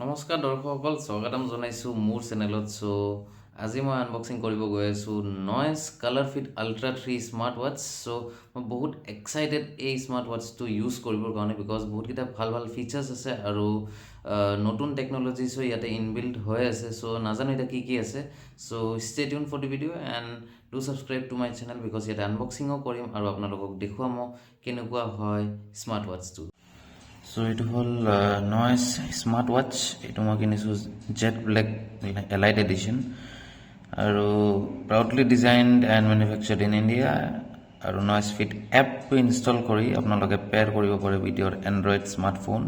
নমস্কাৰ দৰ্শকসকল, স্বাগতম জনাইছো মোৰ চেনেলত। আজি মই আনবক্সিং কৰিব গৈ আছো নয়েজ কালাৰফিট আল্ট্ৰা 3 স্মাৰ্ট ৱাচ। মই বহুত এক্সাইটেড এই স্মাৰ্ট ৱাচটো ইউজ কৰিবৰ কাৰণে, বিকজ বহুতকেইটা ভাল ভাল ফিচাৰ্ছ আছে আৰু নতুন টেকন'লজিছো ইয়াতে ইনবিল্ড হৈ আছে। নাজানো এতিয়া কি আছে। Stay tuned for the video' and do subscribe to my channel, because ইয়াতে আনবক্সিঙো কৰিম আৰু আপোনালোকক দেখুৱাম কেনেকুৱা হয় স্মাৰ্ট ৱাচটো। এইটো হ'ল নয়েজ স্মাৰ্ট ৱাচ। এইটো মই কিনিছোঁ জেট ব্লেক এলাইট এডিশ্যন আৰু proudly designed and manufactured in India. আৰু নয়েজ ফিট এপটো ইনষ্টল কৰি আপোনালোকে পেয়াৰ কৰিব পাৰে উইথ ইয়ৰ এণ্ড্ৰইড স্মাৰ্টফোন।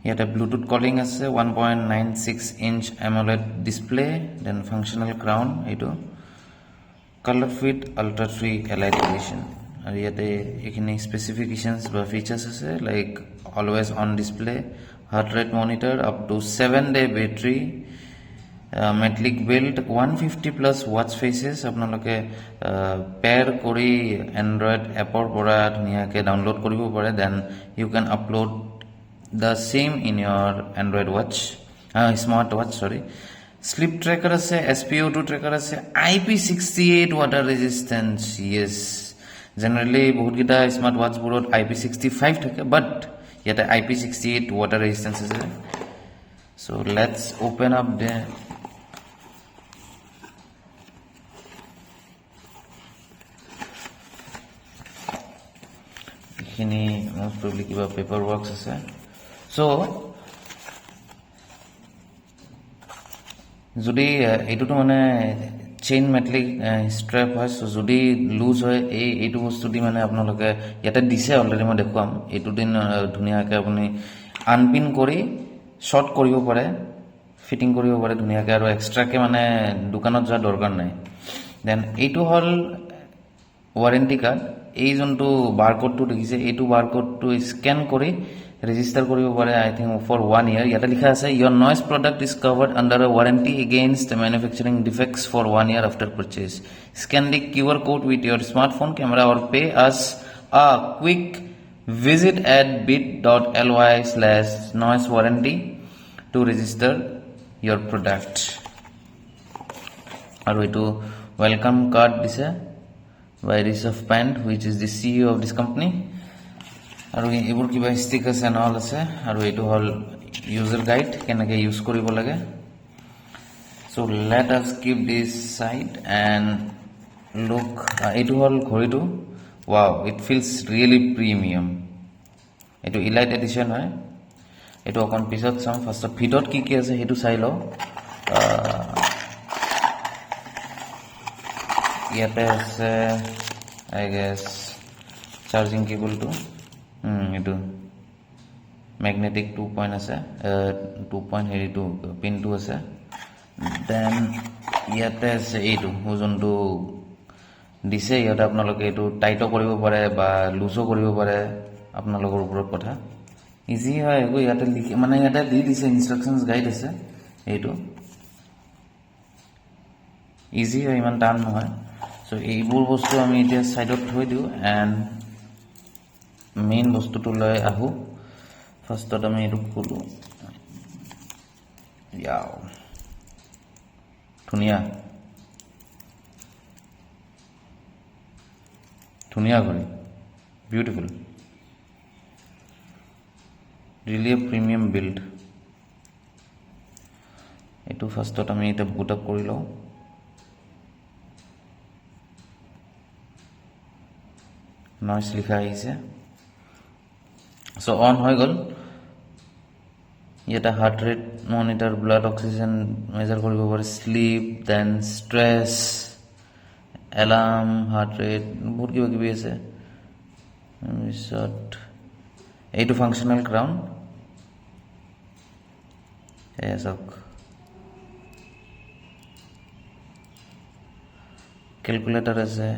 ইয়াতে ব্লুটুথ কলিং আছে, 1.96 inch AMOLED display, then functional crown, এইটো COLORFIT আল্ট্ৰা 3 এলাইট এডিশ্যন। আৰু ইয়াতে এইখিনি স্পেচিফিকেশ্যনছ বা ফিচাৰ্ছ আছে, like always on display, heart rate monitor, up to 7-day battery, metallic build, 150+ watch faces. আপোনালোকে pair কৰি এণ্ড্ৰইড এপৰ পৰা ধুনীয়াকৈ ডাউনলোড কৰিব পাৰে। Then you can upload the same in your Android watch, smart watch, slip trekker আছে, SpO2 trekker আছে, IP68 water resistance. য়েছ, generally বহুতকেইটা স্মাৰ্ট ৱাচবোৰত IP65 থাকে, বাট ইয়াতে IP68 ৱাটাৰ ৰেজিষ্টেঞ্চ আছে। লেটছ অ'পেন আপ দে এইখিনি মষ্ট প্ৰবলি কিবা পেপাৰ ৱৰ্কছ আছে। যদি এইটোতো মানে চেইন মেটলিক ষ্ট্ৰেপ হয়, যদি লুজ হয় এইটো বস্তু দি মানে আপোনালোকে ইয়াতে দিছে অলৰেডি, মই দেখুৱাম। এইটো দিন ধুনীয়াকৈ আপুনি আনপিন কৰি শ্বৰ্ট কৰিব পাৰে, ফিটিং কৰিব পাৰে ধুনীয়াকৈ, আৰু এক্সট্ৰাকৈ মানে দোকানত যোৱাৰ দৰকাৰ নাই। দেন এইটো হ'ল ৱাৰেণ্টি কাৰ্ড। এই যোনটো বাৰক'ডটো দেখিছে, এইটো বাৰক'ডটো স্কেন কৰি ৰেজিষ্টাৰ কৰিব পাৰে, আই থিংক ফৰ 1 year। ইয়াতে লিখা আছে your Noise product is covered under a warranty against manufacturing defects for 1 year after purchase. Scan the QR code with your smartphone camera or pay us a quick visit at bit.ly/noisewarranty to register your product। আৰু এইটো welcome card দিছে by Rishabh Pant, which is the CEO of this company। আৰু এইবোৰ কিবা ষ্টিকাৰ্ছ and all আছে। আৰু এইটো হ'ল ইউজাৰ গাইড, কেনেকৈ ইউজ কৰিব লাগে। Let us keep this side and look. এইটো হ'ল ঘড়ীটো। Wow, it feels really premium. এইটো ইলাইট এডিশ্যন হয়। এইটো অকণ পিছত চাম। ফাৰ্ষ্টত ভিতৰত কি আছে সেইটো চাই লওঁ। ইয়াতে আছে আই গেছ চাৰ্জিং কেবলটো, এইটো মেগনেটিক 2 পইণ্ট আছে, 2 পইণ্ট হেৰিটো পিনটো আছে। দেন ইয়াতে আছে এইটো যোনটো দিছে, ইয়াতে আপোনালোকে এইটো টাইটো কৰিব পাৰে বা লুজো কৰিব পাৰে, আপোনালোকৰ ওপৰত কথা। ইজি হয় একো, ইয়াতে লিখি মানে ইয়াতে দি দিছে, ইনষ্ট্ৰাকশ্যনছ গাইড আছে। এইটো ইজি হয়, ইমান টান নহয়। এইবোৰ বস্তু আমি এতিয়া ছাইডত থৈ দিওঁ এণ্ড মেইন বস্তুটো লৈ আহোঁ। ফাৰ্ষ্টত আমি এইটো খোলোঁ। য়াও, ধুনীয়া ধুনীয়া ঘড়ী, বিউটিফুল, ৰিয়েলি প্ৰিমিয়াম বিল্ড। এইটো ফাৰ্ষ্টত আমি এতিয়া বুট আপ কৰি লওঁ। নয়েজ লিখা আহিছে। অন হৈ গ'ল। ইয়াতে heart rate monitor, blood oxygen measure কৰিব পাৰে, sleep, then stress, alarm, heart rate, বহুত কিবা কিবি আছে। তাৰপিছত এইটো ফাংচনেল ক্ৰাউন, এয়া চাওক, কেলকুলেটাৰ আছে।